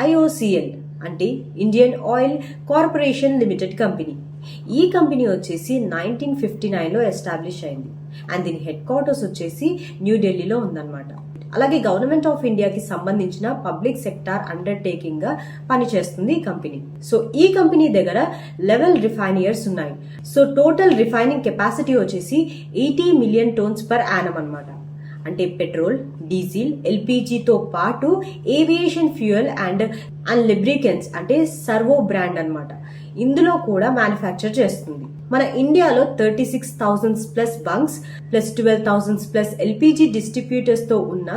IOCL అంటే Indian oil corporation limited company. ఈ company వచ్చేసి 1959లో ఎస్టాబ్లిష్ అయింది అండ్ దీని హెడ్ క్వార్టర్స్ వచ్చేసి న్యూఢిల్లీలో ఉందన్నమాట. అలాగే గవర్నమెంట్ ఆఫ్ ఇండియాకి సంబంధించిన పబ్లిక్ సెక్టార్ అండర్టేకింగ్ గా పనిచేస్తుంది ఈ కంపెనీ. సో ఈ కంపెనీ దగ్గర 11 రిఫైనరీస్ ఉన్నాయి. సో టోటల్ రిఫైనింగ్ కెపాసిటీ వచ్చేసి 80 మిలియన్ టన్స్ పర్ యానం అన్నమాట. అంటే పెట్రోల్, డీజిల్, ఎల్పిజితో పాటు ఏవియేషన్ ఫ్యూయల్ అండ్ లిబ్రికెంట్స్ అంటే సర్వో బ్రాండ్ అన్నమాట. ఇందులో కూడా మ్యానుఫ్యాక్చర్ చేస్తుంది. మన ఇండియాలో 36,000 plus bunks plus 12,000 plus LPG distributors తో ఉన్న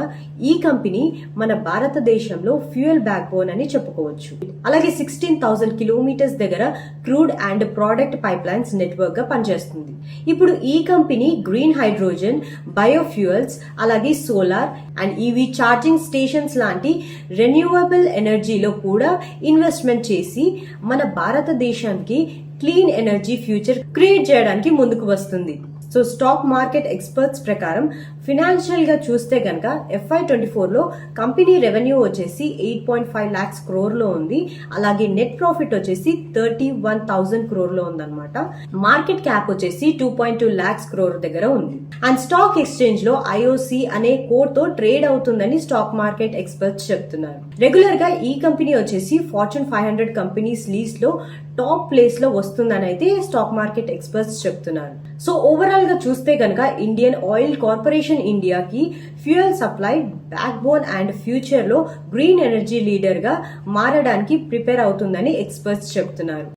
ఈ కంపెనీ మన భారతదేశంలో ఫ్యూయల్ బ్యాక్ బోన్ అని చెప్పుకోవచ్చు. అలాగే 16,000 కిలోమీటర్స్ దగ్గర crude and product pipe lines network గా పనిచేస్తుంది. ఇప్పుడు ఈ కంపెనీ గ్రీన్ హైడ్రోజన్, బయోఫ్యూయల్స్, అలాగే solar and EV charging stations లాంటి రెన్యూవబుల్ ఎనర్జీలో కూడా ఇన్వెస్ట్మెంట్ చేసి మన భారతదేశానికి క్లీన్ ఎనర్జీ ఫ్యూచర్ క్రియేట్ చేయడానికి ముందుకు వస్తుంది. సో స్టాక్ మార్కెట్ ఎక్స్పర్ట్స్ ప్రకారం ఫినాన్షియల్ గా చూస్తే గనక FY24 లో కంపెనీ రెవెన్యూ వచ్చేసి 8.5 lakhs crore లో ఉంది. అలాగే నెట్ ప్రాఫిట్ వచ్చేసి 31,000 crore లో ఉందన్నమాట. మార్కెట్ క్యాప్ వచ్చేసి 2.2 lakhs crore దగ్గర ఉంది. అండ్ స్టాక్ ఎక్స్చేంజ్ లో IOC అనే కోడ్ తో ట్రేడ్ అవుతుందని స్టాక్ మార్కెట్ ఎక్స్పర్ట్స్ చెప్తున్నారు. రెగ్యులర్ గా ఈ కంపెనీ వచ్చేసి ఫార్చ్యూన్ 500 కంపెనీస్ లీస్ట్ లో టాప్ ప్లేస్ లో వస్తుందని అయితే స్టాక్ మార్కెట్ ఎక్స్పర్ట్స్ చెప్తున్నారు. సో ఓవరాల్ గా చూస్తే గనక ఇండియన్ ఆయిల్ కార్పొరేషన్ ఇండియాకి fuel supply back bone and future లో గ్రీన్ ఎనర్జీ లీడర్ గా మారడానికి ప్రిపేర్ అవుతుందని ఎక్స్పర్ట్స్ చెప్తున్నారు.